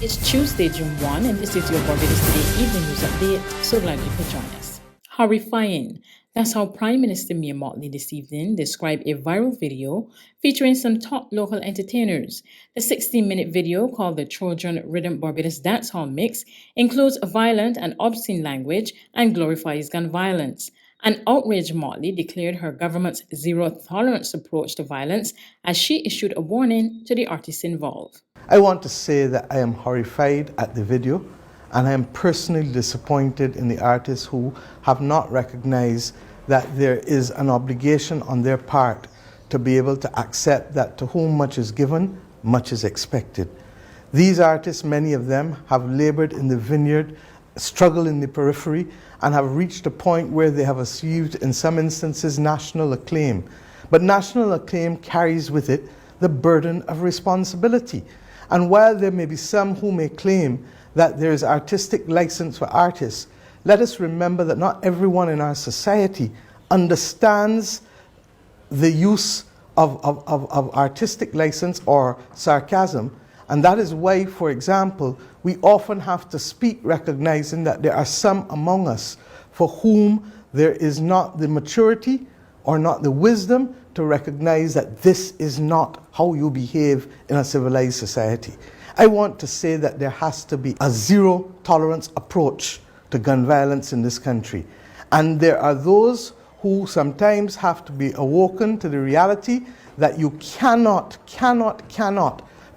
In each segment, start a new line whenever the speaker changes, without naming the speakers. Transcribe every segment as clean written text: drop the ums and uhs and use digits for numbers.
It's Tuesday, June 1, and this is your Barbados Today evening news update. So glad you could join us. Horrifying. That's how Prime Minister Mottly this evening described a viral video featuring some top local entertainers. The 16-minute video, called the Trojan Rhythm Barbados Dancehall Mix, includes violent and obscene language and glorifies gun violence. An outraged Mottly declared her government's zero-tolerance approach to violence as she issued a warning to the artists involved.
I want to say that I am horrified at the video, and I am personally disappointed in the artists who have not recognized that there is an obligation on their part to be able to accept that to whom much is given, much is expected. These artists, many of them, have labored in the vineyard, struggled in the periphery, and have reached a point where they have achieved, in some instances, national acclaim. But national acclaim carries with it the burden of responsibility. And while there may be some who may claim that there is artistic license for artists, let us remember that not everyone in our society understands the use of artistic license or sarcasm. And that is why, for example, we often have to speak recognizing that there are some among us for whom there is not the maturity or not the wisdom to recognize that this is not how you behave in a civilized society. I want to say that there has to be a zero-tolerance approach to gun violence in this country. And there are those who sometimes have to be awoken to the reality that you cannot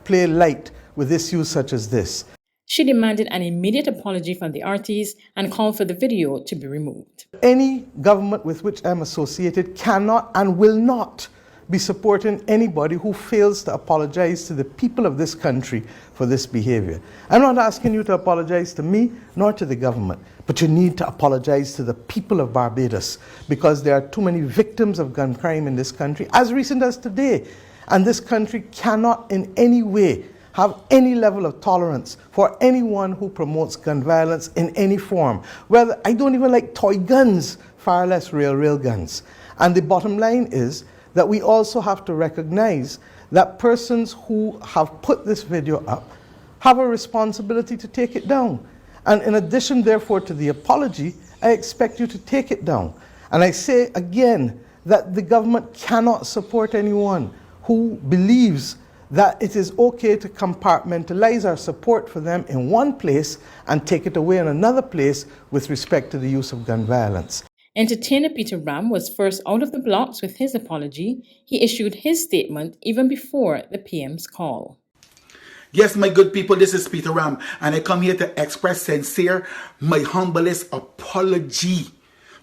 play light with issues such as this.
She demanded an immediate apology from the artists and called for the video to be removed.
Any government with which I'm associated cannot and will not be supporting anybody who fails to apologize to the people of this country for this behavior. I'm not asking you to apologize to me nor to the government, but you need to apologize to the people of Barbados, because there are too many victims of gun crime in this country, as recent as today. And this country cannot in any way have any level of tolerance for anyone who promotes gun violence in any form. Well, I don't even like toy guns, far less real guns. And the bottom line is that we also have to recognize that persons who have put this video up have a responsibility to take it down. And in addition, therefore, to the apology, I expect you to take it down. And I say again that the government cannot support anyone who believes that it is okay to compartmentalize our support for them in one place and take it away in another place with respect to the use of gun violence.
Entertainer Peter Ram was first out of the blocks with his apology. He issued his statement even before the PM's call.
Yes, my good people, this is Peter Ram, and I come here to express sincere, my humblest apology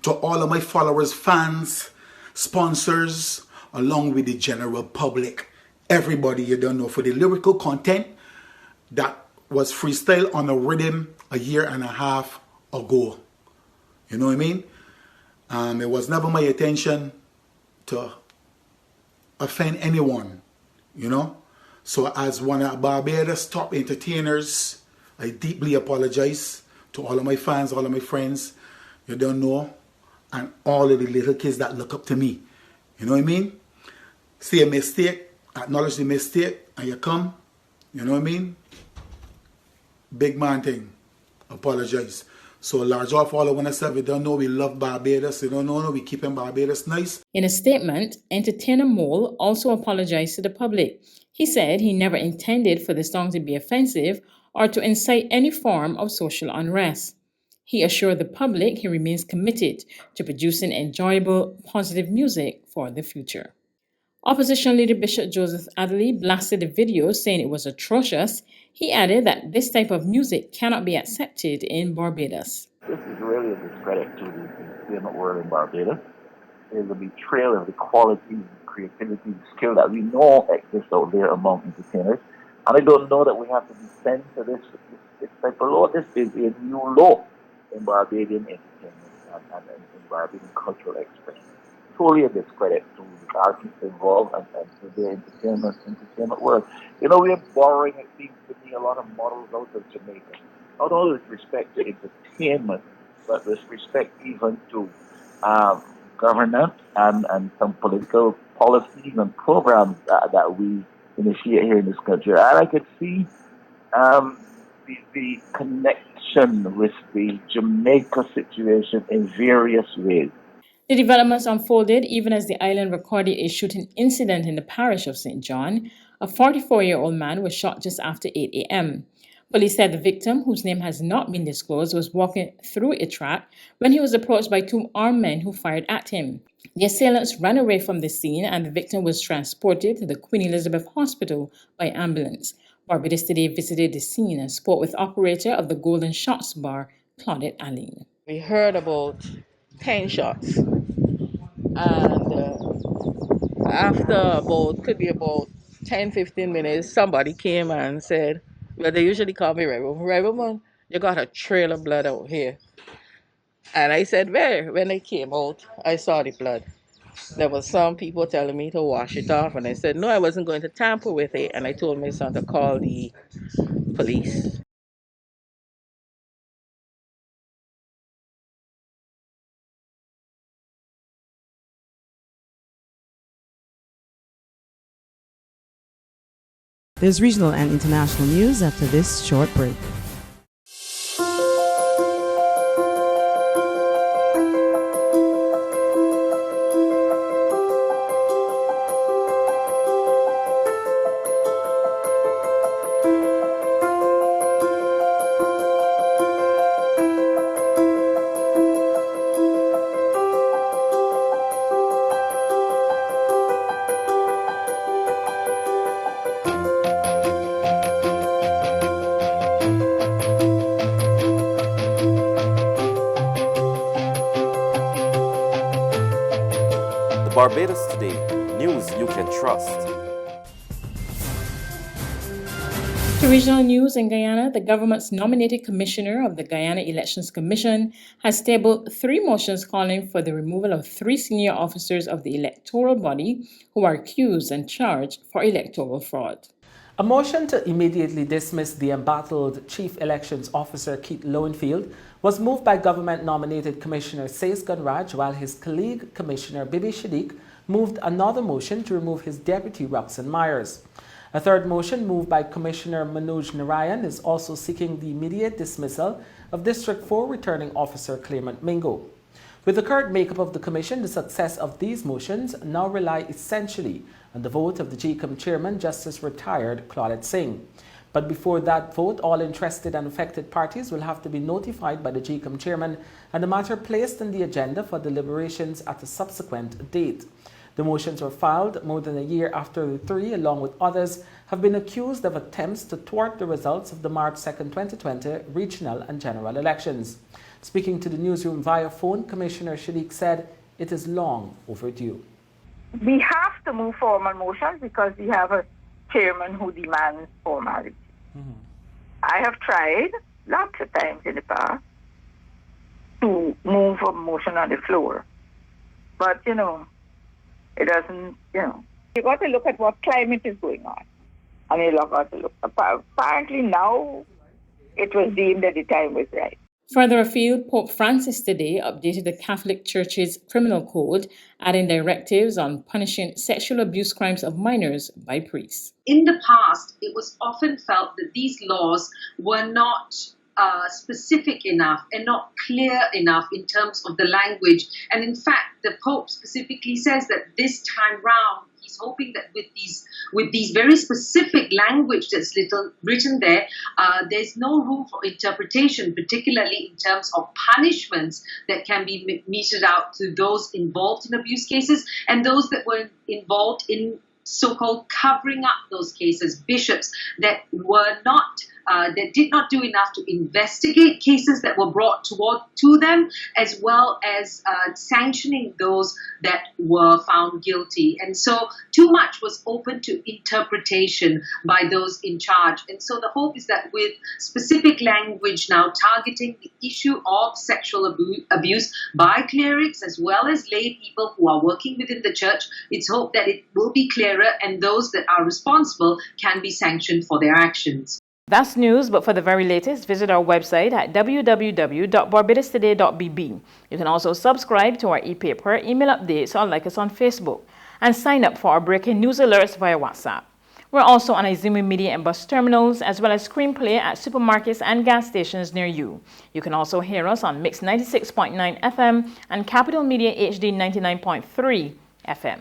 to all of my followers, fans, sponsors, along with the general public. Everybody, you don't know, for the lyrical content that was freestyle on a rhythm a year and a half ago. You know what I mean? It was never my intention to offend anyone, you know? So as one of Barbados' top entertainers, I deeply apologize to all of my fans, all of my friends, you don't know, and all of the little kids that look up to me. You know what I mean? See a mistake, acknowledge the mistake, and you come, you know what I mean? Big man thing, apologize. So large off all I want to say, we don't know we love Barbados, we don't know we keeping Barbados nice.
In a statement, entertainer Mole also apologized to the public. He said he never intended for the song to be offensive or to incite any form of social unrest. He assured the public he remains committed to producing enjoyable, positive music for the future. Opposition leader Bishop Joseph Adley blasted the video, saying it was atrocious. He added that this type of music cannot be accepted in Barbados.
This is really a discredit to the entertainment world in Barbados. It is a betrayal of the quality, creativity, the skill that we know exists out there among entertainers. And I don't know that we have to descend to this type of law. This is a new law in Barbadian entertainment and in Barbadian cultural expression. Totally a discredit to the artists involved and to the entertainment world. You know, we are borrowing, it seems to me, a lot of models out of Jamaica. Not only with respect to entertainment, but with respect even to governance and some political policies and programs that we initiate here in this country. And I could see the connection with the Jamaica situation in various ways.
The developments unfolded even as the island recorded a shooting incident in the parish of St. John. A 44-year-old man was shot just after 8 a.m. Police said the victim, whose name has not been disclosed, was walking through a track when he was approached by two armed men who fired at him. The assailants ran away from the scene and the victim was transported to the Queen Elizabeth Hospital by ambulance. Barbados Today visited the scene and spoke with operator of the Golden Shots bar, Claudette Aline.
We heard about 10 shots, and after could be about 10-15 minutes, somebody came and said, well, they usually call me Rebel, you got a trail of blood out here. And I said, where? When they came out, I saw the blood. There were some people telling me to wash it off, and I said, no, I wasn't going to tamper with it, and I told my son to call the police.
There's regional and international news after this short break.
Barbados Today, news you can trust.
To regional news in Guyana, the government's nominated commissioner of the Guyana Elections Commission has tabled 3 motions calling for the removal of 3 senior officers of the electoral body who are accused and charged for electoral fraud.
A motion to immediately dismiss the embattled Chief Elections Officer Keith Lowenfield was moved by government-nominated Commissioner Says Gunraj, while his colleague Commissioner Bibi Shadiq moved another motion to remove his deputy Roxanne Myers. A third motion moved by Commissioner Manoj Narayan is also seeking the immediate dismissal of District 4 Returning Officer Clement Mingo. With the current makeup of the Commission, the success of these motions now rely essentially on the vote of the GCOM Chairman, Justice Retired Claudette Singh. But before that vote, all interested and affected parties will have to be notified by the GCOM Chairman and the matter placed on the agenda for deliberations at a subsequent date. The motions were filed more than a year after the 3, along with others, have been accused of attempts to thwart the results of the March 2, 2020 regional and general elections. Speaking to the newsroom via phone, Commissioner Shadiq said it is long overdue.
We have to move formal motions because we have a chairman who demands formality. I have tried lots of times in the past to move a motion on the floor. But, it doesn't, You got to look at what climate is going on. And you got to look. Apparently now it was deemed that the time was right.
Further afield, Pope Francis today updated the Catholic Church's criminal code, adding directives on punishing sexual abuse crimes of minors by priests.
In the past, it was often felt that these laws were not specific enough and not clear enough in terms of the language. And in fact, the Pope specifically says that this time round, he's hoping that with these very specific language that's written there, there's no room for interpretation, particularly in terms of punishments that can be meted out to those involved in abuse cases and those that were involved in so-called covering up those cases, bishops that were not that did not do enough to investigate cases that were brought to them, as well as sanctioning those that were found guilty. And so too much was open to interpretation by those in charge. And so the hope is that with specific language now targeting the issue of sexual abuse by clerics as well as lay people who are working within the church, it's hoped that it will be clearer and those that are responsible can be sanctioned for their actions.
That's news, but for the very latest, visit our website at www.barbadostoday.bb. You can also subscribe to our e-paper, email updates, or like us on Facebook, and sign up for our breaking news alerts via WhatsApp. We're also on Izumi Media and bus terminals, as well as Screenplay at supermarkets and gas stations near you. You can also hear us on Mix 96.9 FM and Capital Media HD 99.3 FM.